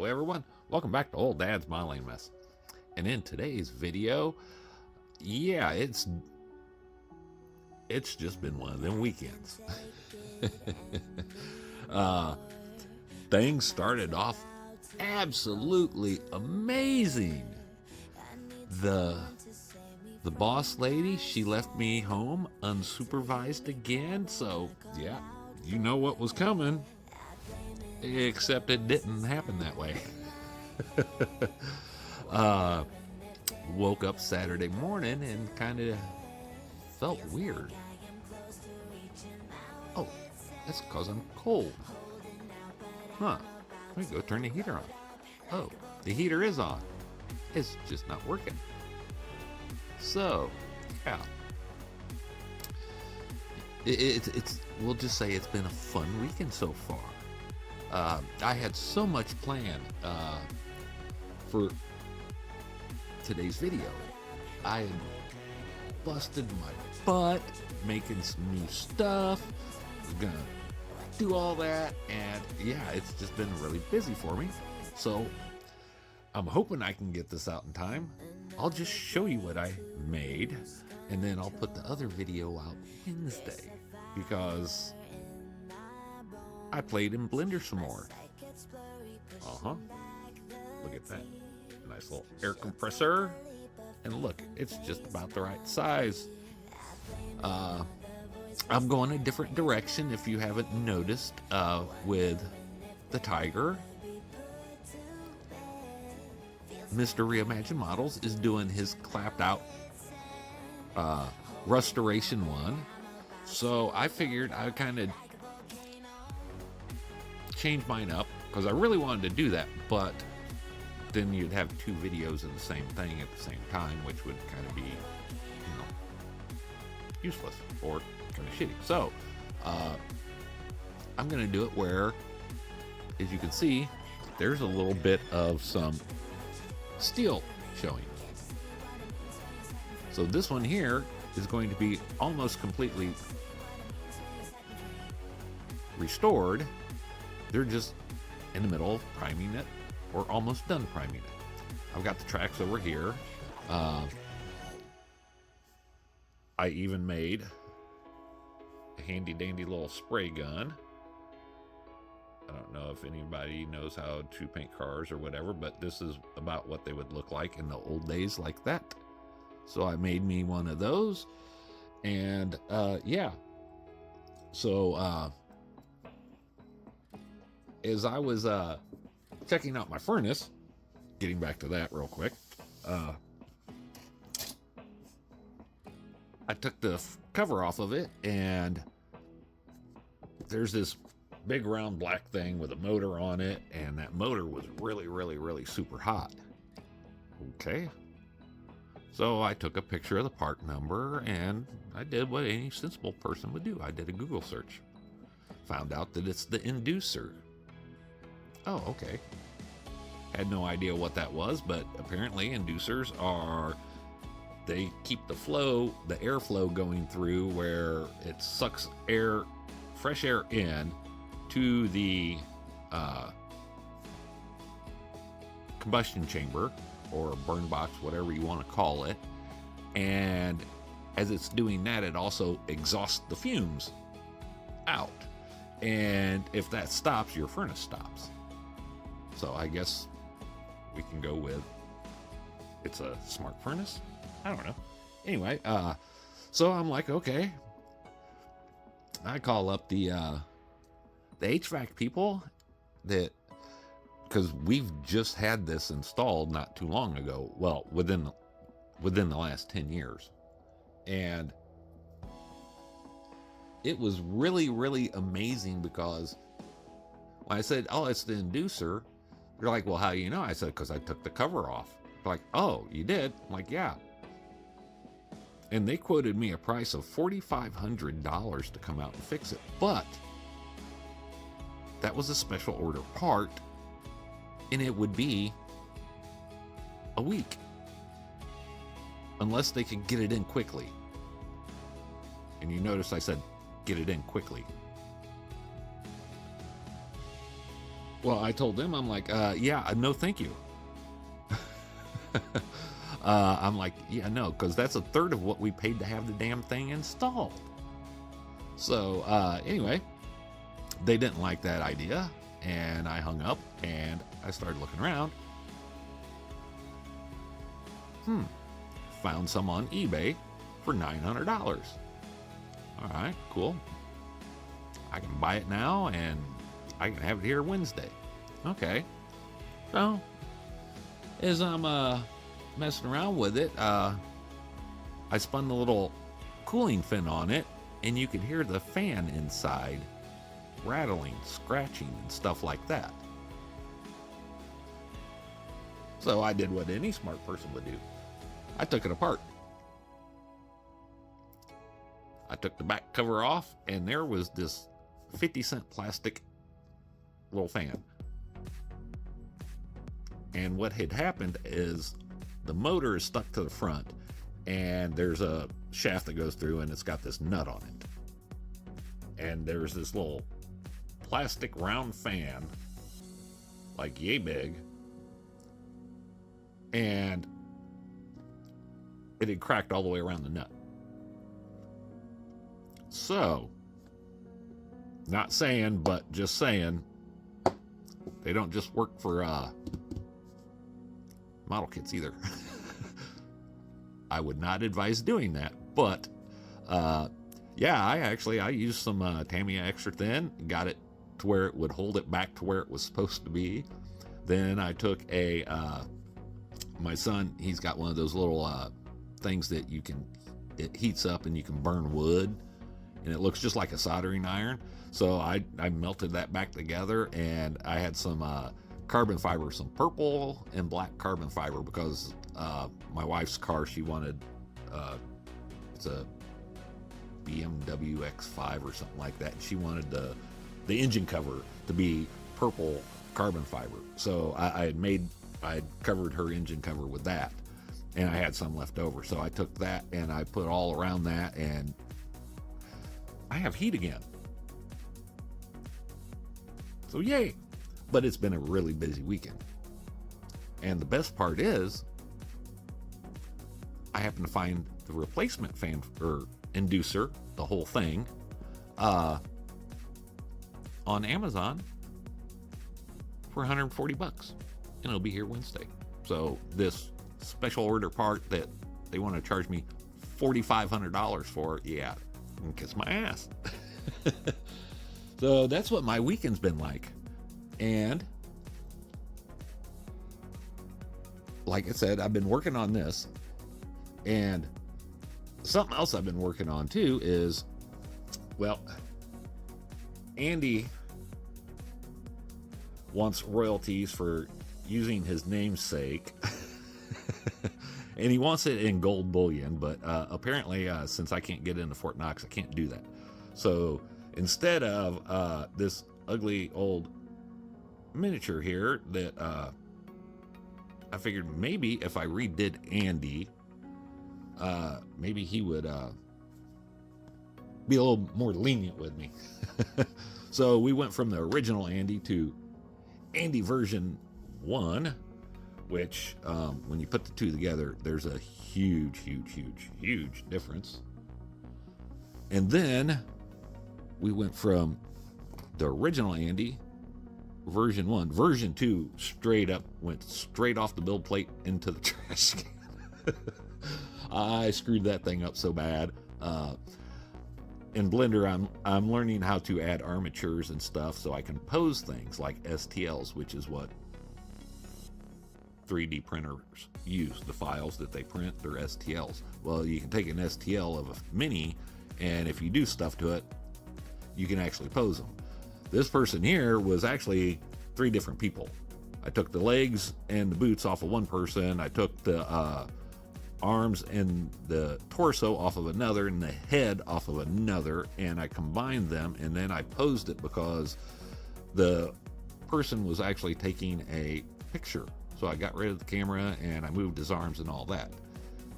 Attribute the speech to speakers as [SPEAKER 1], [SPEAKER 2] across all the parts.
[SPEAKER 1] everyone, welcome back to Old Dad's Modeling Mess. And in today's video, yeah, it's just been one of them weekends. Things started off absolutely amazing. The boss lady, she left me home unsupervised again, so yeah, you know what was coming. Except it didn't happen that way. Woke up Saturday morning and kind of felt weird. Oh, that's because I'm cold. Huh. Let me go turn the heater on. Oh, the heater is on. It's just not working. So, yeah. It's we'll just say it's been a fun weekend so far. I had so much planned for today's video. I had busted my butt making some new stuff. Was gonna do all that, and yeah, it's just been really busy for me. So I'm hoping I can get this out in time. I'll just show you what I made, and then I'll put the other video out Wednesday because I played in Blender some more. Look at that. Nice little air compressor. And look, it's just about the right size. I'm going a different direction if you haven't noticed with the Tiger. Mr. Reimagine Models is doing his clapped out restoration one. So I figured I would kind of change mine up because I really wanted to do that, but then you'd have two videos of the same thing at the same time, which would kind of be, useless or kind of shitty. So I'm going to do it where, as you can see, there's a little bit of some steel showing. So this one here is going to be almost completely restored. They're just in the middle of priming it, or almost done priming it. I've got the tracks over here. I even made a handy dandy little spray gun. I don't know if anybody knows how to paint cars or whatever, but this is about what they would look like in the old days, like that. So I made me one of those, and yeah. So as I was checking out my furnace, getting back to that real quick, I took the cover off of it, and there's this big round black thing with a motor on it, and that motor was really super hot. Okay, so I took a picture of the part number, and I did what any sensible person would do. I did a Google search, found out that it's the inducer. Oh, okay. Had no idea what that was, but apparently inducers they keep the airflow going through where it sucks fresh air in to the combustion chamber or burn box, whatever you want to call it. And as it's doing that, it also exhausts the fumes out. And if that stops, your furnace stops. So I guess we can go with it's a smart furnace. I don't know. Anyway, so I'm like, okay. I call up the HVAC people because we've just had this installed not too long ago. Well, within the last 10 years. And it was really amazing because when I said, oh, it's the inducer, they're like, well, how do you know? I said, because I took the cover off. They're like, oh, you did? I'm like, yeah. And they quoted me a price of $4,500 to come out and fix it. But that was a special order part, and it would be a week. Unless they could get it in quickly. And you notice I said, get it in quickly. Well, I told them, I'm like, yeah, no, thank you. I'm like, yeah, no, because that's a third of what we paid to have the damn thing installed. So anyway, they didn't like that idea, and I hung up, and I started looking around. Found some on eBay for $900. All right, cool. I can buy it now, and I can have it here Wednesday. Okay. So, as I'm messing around with it, I spun the little cooling fin on it, and you could hear the fan inside rattling, scratching, and stuff like that. So I did what any smart person would do. I took it apart. I took the back cover off, and there was this 50-cent plastic little fan. And what had happened is the motor is stuck to the front, and there's a shaft that goes through, and it's got this nut on it. And there's this little plastic round fan, like yay big, and it had cracked all the way around the nut. So, not saying, but just saying, they don't just work for model kits either. I would not advise doing that, but yeah, I used some Tamiya extra thin, got it to where it would hold it back to where it was supposed to be. Then I took my son, he's got one of those little things that it heats up and you can burn wood, and it looks just like a soldering iron. So I melted that back together, and I had some carbon fiber, some purple and black carbon fiber, because my wife's car, she wanted, it's a BMW X5 or something like that, and she wanted the engine cover to be purple carbon fiber. So I had covered her engine cover with that, and I had some left over. So I took that and I put all around that, and I have heat again. So yay. But it's been a really busy weekend. And the best part is, I happened to find the replacement fan or inducer, the whole thing, on Amazon for $140, and it'll be here Wednesday. So this special order part that they want to charge me $4,500 for, yeah, kiss my ass. So that's what my weekend's been like. And like I said, I've been working on this, and something else I've been working on too is, well, Andy wants royalties for using his namesake. And he wants it in gold bullion, but apparently since I can't get into Fort Knox, I can't do that. So instead of this ugly old miniature here that I figured maybe if I redid Andy, maybe he would be a little more lenient with me. So we went from the original Andy to Andy version 1, which when you put the two together, there's a huge difference. And then we went from the original Andy version 1, version 2 went straight off the build plate into the trash can. I screwed that thing up so bad. In Blender, I'm learning how to add armatures and stuff so I can pose things like STLs, which is what 3D printers use. The files that they print, they're STLs. Well, you can take an STL of a mini, and if you do stuff to it, you can actually pose them. This person here was actually 3 different people. I took the legs and the boots off of one person. I took the arms and the torso off of another, and the head off of another, and I combined them, and then I posed it because the person was actually taking a picture. So I got rid of the camera and I moved his arms and all that.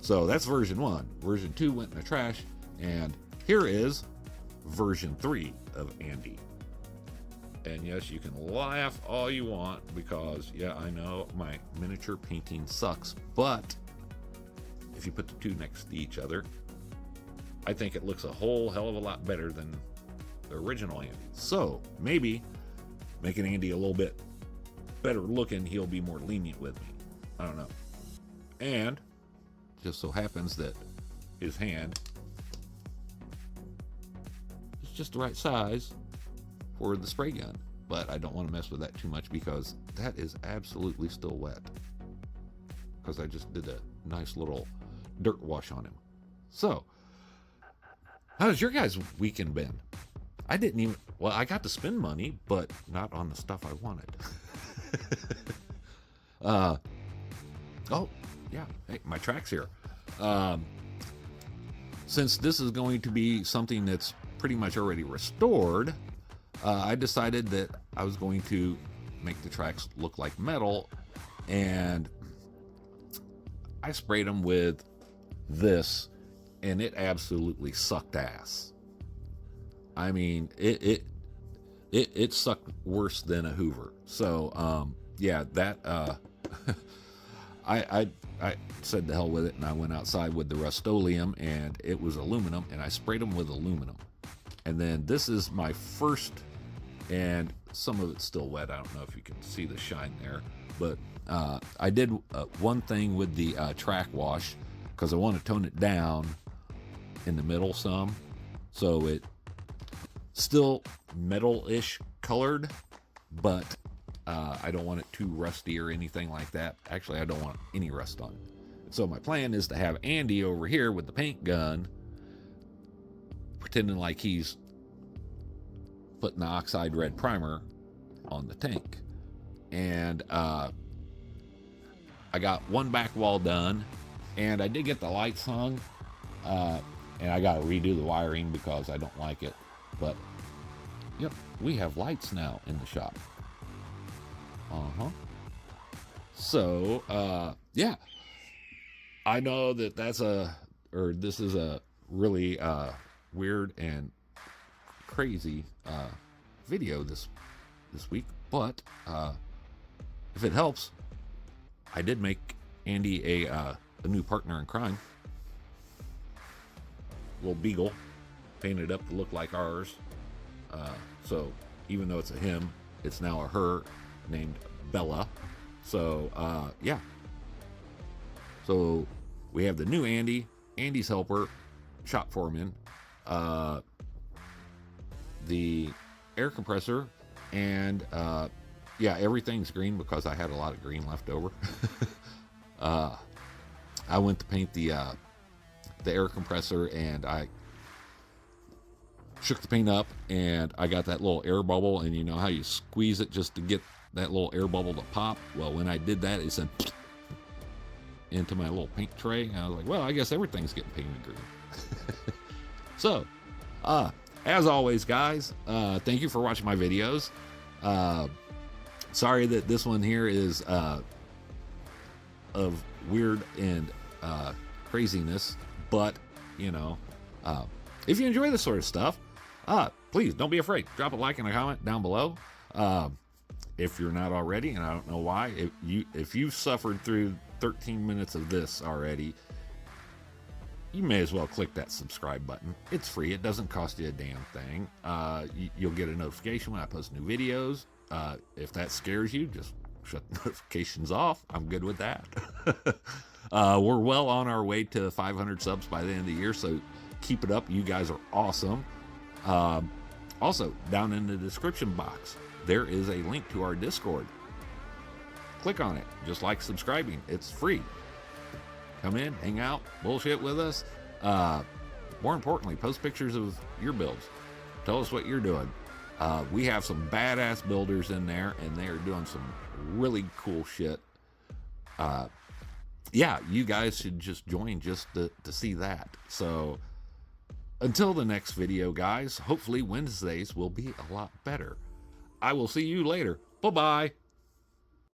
[SPEAKER 1] So that's version 1. Version 2 went in the trash, and here is version 3 of Andy. And yes, you can laugh all you want because, yeah, I know my miniature painting sucks, but if you put the two next to each other, I think it looks a whole hell of a lot better than the original Andy. So maybe making Andy a little bit better looking, he'll be more lenient with me. I don't know. And just so happens that his hand is just the right size for the spray gun, but I don't want to mess with that too much because that is absolutely still wet because I just did a nice little dirt wash on him. So how's your guys' weekend been? I didn't even, well, I got to spend money, but not on the stuff I wanted. Oh yeah, hey, my track's here. Since this is going to be something that's pretty much already restored, I decided that I was going to make the tracks look like metal, and I sprayed them with this, and it absolutely sucked ass. I mean, it sucked worse than a Hoover. So yeah, that I said the hell with it, and I went outside with the Rust-Oleum, and it was aluminum, and I sprayed them with aluminum. And then this is my first, and some of it's still wet. I don't know if you can see the shine there, but I did one thing with the track wash because I want to tone it down in the middle some, so it still metal-ish colored, but I don't want it too rusty or anything like that. Actually, I don't want any rust on it. So my plan is to have Andy over here with the paint gun pretending like he's putting the oxide red primer on the tank. And I got one back wall done, and I did get the lights hung, and I got to redo the wiring because I don't like it. But yep, we have lights now in the shop. So yeah, I know that this is a really weird and crazy video this week, but if it helps, I did make Andy a new partner in crime. Little beagle, painted up to look like ours. So even though it's a him, it's now a her, named Bella. So yeah, so we have the new Andy, Andy's helper, shop foreman, the air compressor, and yeah, everything's green because I had a lot of green left over. I went to paint the air compressor, and I shook the paint up, and I got that little air bubble, and you know how you squeeze it just to get that little air bubble to pop? Well, when I did that, it said into my little paint tray, and I was like, well, I guess everything's getting painted green. So as always, guys, thank you for watching my videos. Sorry that this one here is of weird and craziness, but you know, if you enjoy this sort of stuff, please don't be afraid. Drop a like and a comment down below. If you're not already, and I don't know why, if you've suffered through 13 minutes of this already, you may as well click that subscribe button. It's free. It doesn't cost you a damn thing. You'll get a notification when I post new videos. If that scares you, just shut the notifications off. I'm good with that. We're well on our way to 500 subs by the end of the year, so keep it up. You guys are awesome. Also, down in the description box, there is a link to our Discord. Click on it. Just like subscribing. It's free. Come in, hang out, bullshit with us. More importantly, post pictures of your builds. Tell us what you're doing. We have some badass builders in there, and they are doing some really cool shit. Yeah, you guys should just join just to see that. So until the next video, guys, hopefully Wednesdays will be a lot better. I will see you later. Bye-bye.